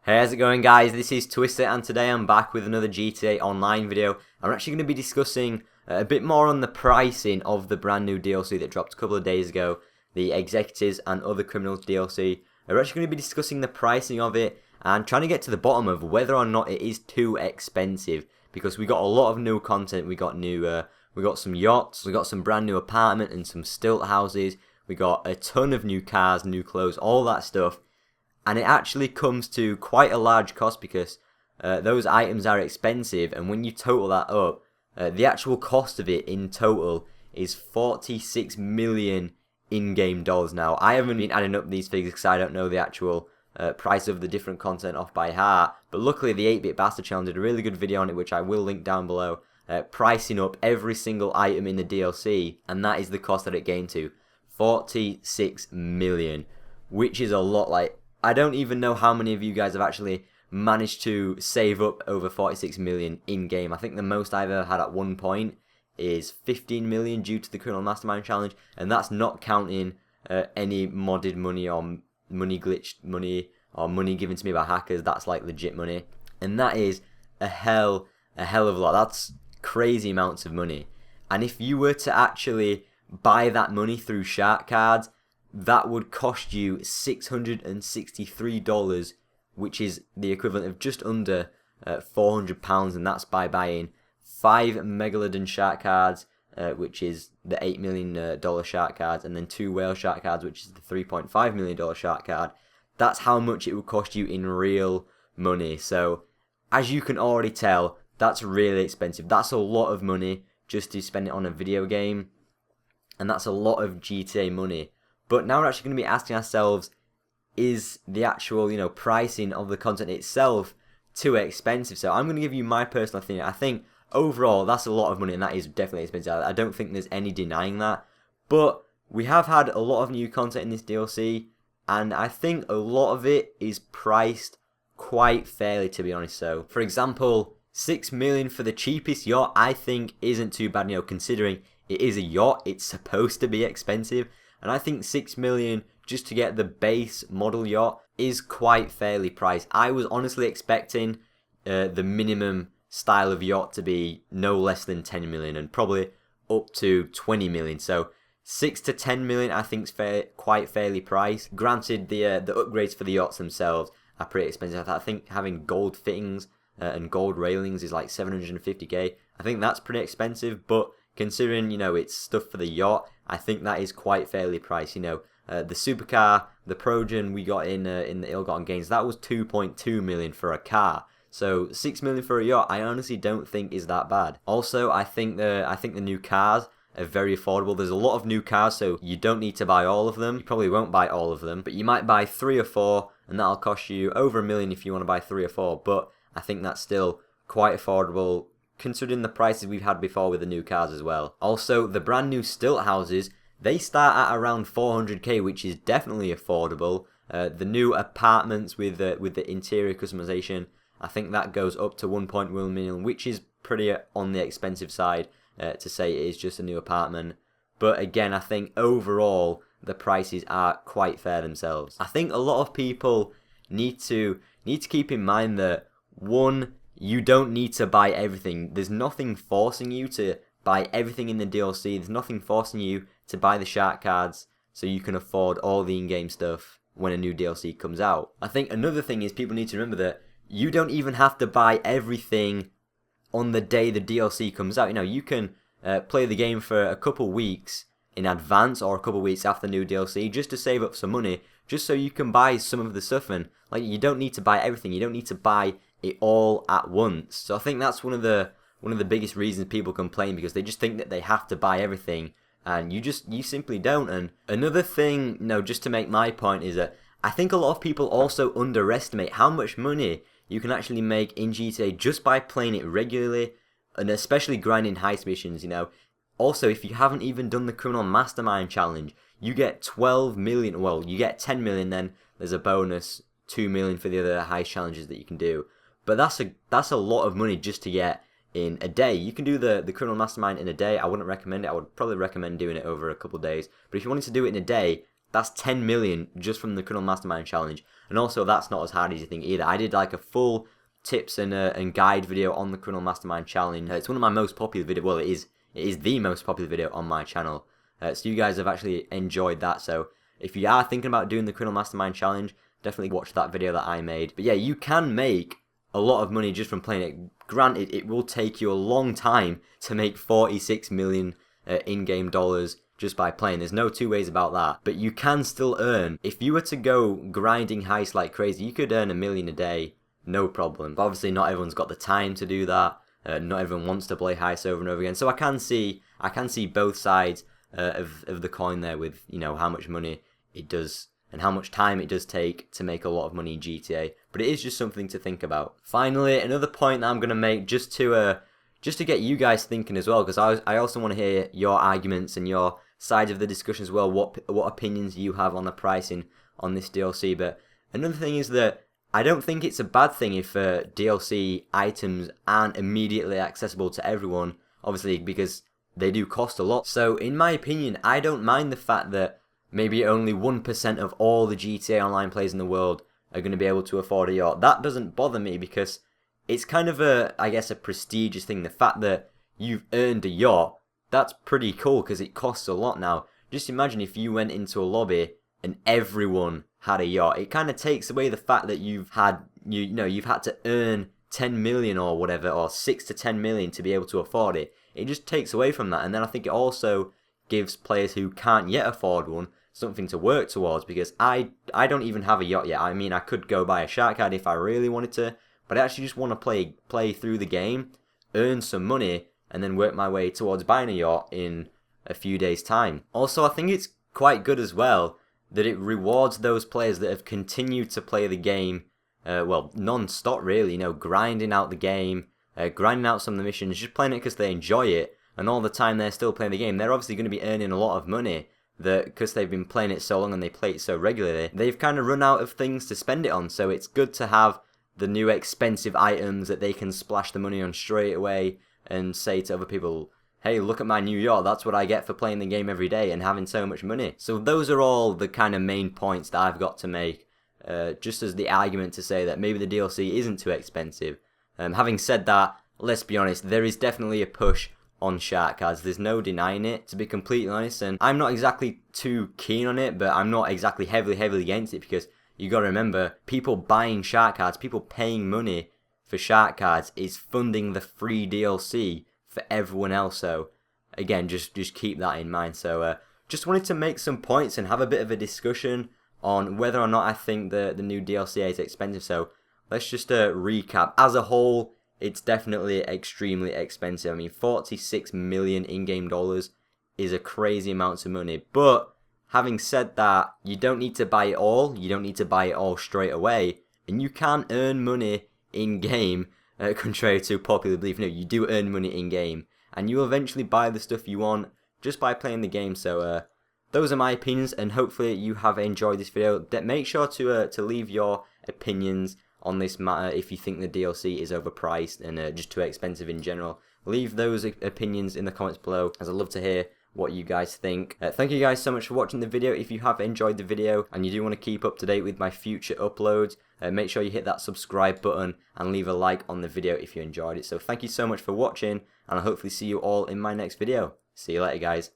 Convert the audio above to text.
Hey, how's it going, guys? This is Twister, and today I'm back with another GTA Online video. I'm actually going to be discussing a bit more on the pricing of the brand new DLC that dropped a couple of days ago, the Executives and Other Criminals DLC. We're actually going to be discussing the pricing of it and trying to get to the bottom of whether or not it is too expensive, because we got a lot of new content. We got some yachts, we got some brand new apartment and some stilt houses. We got a ton of new cars, new clothes, all that stuff. And it actually comes to quite a large cost because those items are expensive, and when you total that up, the actual cost of it in total is 46 million in-game dollars. Now, I haven't been adding up these figures because I don't know the actual price of the different content off by heart, but luckily the 8-Bit Bastard Channel did a really good video on it, which I will link down below, pricing up every single item in the DLC, and that is the cost that it came to, 46 million, which is a lot. Like, I don't even know how many of you guys have actually managed to save up over 46 million in-game. I think the most I've ever had at one point is 15 million due to the Criminal Mastermind Challenge, and that's not counting any modded money or money glitched money or money given to me by hackers. That's like legit money, and that is a hell of a lot. That's crazy amounts of money. And if you were to actually buy that money through shark cards, that would cost you $663, which is the equivalent of just under £400, and that's by buying 5 Megalodon shark cards, which is the $8 million shark cards, and then 2 whale shark cards, which is the $3.5 million shark card. That's how much it would cost you in real money. So, as you can already tell, that's really expensive. That's a lot of money just to spend it on a video game, and that's a lot of GTA money. But now we're actually going to be asking ourselves, is the actual, pricing of the content itself too expensive? So I'm going to give you my personal opinion. I think overall that's a lot of money, and that is definitely expensive. I don't think there's any denying that. But we have had a lot of new content in this DLC, and I think a lot of it is priced quite fairly, to be honest. So, for example, 6 million for the cheapest yacht, I think isn't too bad, considering it is a yacht. It's supposed to be expensive. And I think 6 million just to get the base model yacht is quite fairly priced. I was honestly expecting the minimum style of yacht to be no less than 10 million and probably up to 20 million. So 6 to 10 million I think is quite fairly priced. Granted, the upgrades for the yachts themselves are pretty expensive. I think having gold fittings and gold railings is like 750k. I think that's pretty expensive, but considering, it's stuff for the yacht, I think that is quite fairly priced. The supercar, the Progen we got in the ill-gotten gains, that was 2.2 million for a car. So 6 million for a yacht, I honestly don't think is that bad. Also, I think the new cars are very affordable. There's a lot of new cars, so you don't need to buy all of them. You probably won't buy all of them, but you might buy 3 or 4, and that'll cost you over $1 million if you want to buy 3 or 4. But I think that's still quite affordable, considering the prices we've had before with the new cars as well. Also, the brand new Stilt Houses, they start at around 400k, which is definitely affordable. The new apartments with the interior customization, I think that goes up to 1.1 million, which is pretty on the expensive side to say it is just a new apartment. But again, I think overall the prices are quite fair themselves. I think a lot of people need to keep in mind that, one, you don't need to buy everything. There's nothing forcing you to buy everything in the DLC. There's nothing forcing you to buy the shark cards so you can afford all the in-game stuff when a new DLC comes out. I think another thing is people need to remember that you don't even have to buy everything on the day the DLC comes out. You can play the game for a couple weeks in advance or a couple weeks after the new DLC just to save up some money, just so you can buy some of the stuff. And you don't need to buy everything. You don't need to buy it all at once. So I think that's one of the biggest reasons people complain, because they just think that they have to buy everything, and you simply don't. And another thing, just to make my point, is that I think a lot of people also underestimate how much money you can actually make in GTA just by playing it regularly, and especially grinding heist missions. Also, if you haven't even done the Criminal Mastermind Challenge, you get 12 million. Well, you get 10 million, then there's a bonus 2 million for the other heist challenges that you can do. But that's a lot of money just to get in a day. You can do the Criminal Mastermind in a day. I wouldn't recommend it. I would probably recommend doing it over a couple of days. But if you wanted to do it in a day, That's 10 million just from the Criminal Mastermind challenge. And also, that's not as hard as you think either. I did like a full tips and guide video on the Criminal Mastermind challenge. It's one of my most popular videos. Well, it is the most popular video on my channel. So you guys have actually enjoyed that. So if you are thinking about doing the Criminal Mastermind challenge, definitely watch that video that I made. But yeah, you can make a lot of money just from playing it. Granted, it will take you a long time to make 46 million in-game dollars just by playing. There's no two ways about that. But you can still earn. If you were to go grinding heists like crazy, you could earn $1 million a day, no problem. But obviously not everyone's got the time to do that. Not everyone wants to play heists over and over again. So I can see both sides of the coin there with, you know, how much money it does and how much time it does take to make a lot of money in GTA. But it is just something to think about. Finally, another point that I'm going to make just to get you guys thinking as well, because I also want to hear your arguments and your sides of the discussion as well, what opinions you have on the pricing on this DLC. But another thing is that I don't think it's a bad thing if DLC items aren't immediately accessible to everyone, obviously because they do cost a lot. So in my opinion, I don't mind the fact that maybe only 1% of all the GTA Online players in the world are going to be able to afford a yacht. That doesn't bother me because it's kind of I guess a prestigious thing. The fact that you've earned a yacht, that's pretty cool because it costs a lot now. Just imagine if you went into a lobby and everyone had a yacht. It kind of takes away the fact that you've had to earn 10 million or whatever, or 6 to 10 million to be able to afford it. It just takes away from that. And then I think it also gives players who can't yet afford one something to work towards, because I don't even have a yacht yet. I mean, I could go buy a shark card if I really wanted to, but I actually just want to play through the game, earn some money, and then work my way towards buying a yacht in a few days' time. Also, I think it's quite good as well that it rewards those players that have continued to play the game, non-stop really, you know, grinding out the game, grinding out some of the missions, just playing it because they enjoy it, and all the time they're still playing the game, they're obviously going to be earning a lot of money, that because they've been playing it so long and they play it so regularly, they've kind of run out of things to spend it on. So it's good to have the new expensive items that they can splash the money on straight away and say to other people, hey, look at my new yacht, that's what I get for playing the game every day and having so much money. So those are all the kind of main points that I've got to make, just as the argument to say that maybe the DLC isn't too expensive. Having said that, let's be honest, there is definitely a push on shark cards. There's no denying it, to be completely honest, and I'm not exactly too keen on it, but I'm not exactly heavily against it, because you got to remember, people buying shark cards, people paying money for shark cards is funding the free DLC for everyone else. So again, just keep that in mind. So just wanted to make some points and have a bit of a discussion on whether or not I think the new DLC is expensive. So let's just recap. As a whole, it's definitely extremely expensive. I mean, 46 million in-game dollars is a crazy amount of money. But having said that, you don't need to buy it all. You don't need to buy it all straight away. And you can earn money in-game, contrary to popular belief. No, you do earn money in-game. And you will eventually buy the stuff you want just by playing the game. So those are my opinions, and hopefully you have enjoyed this video. Make sure to leave your opinions on this matter. If you think the DLC is overpriced and just too expensive in general, leave those opinions in the comments below, as I'd love to hear what you guys think. Thank you guys so much for watching the video. If you have enjoyed the video and you do want to keep up to date with my future uploads, make sure you hit that subscribe button and leave a like on the video if you enjoyed it. So thank you so much for watching, and I'll hopefully see you all in my next video. See you later, guys.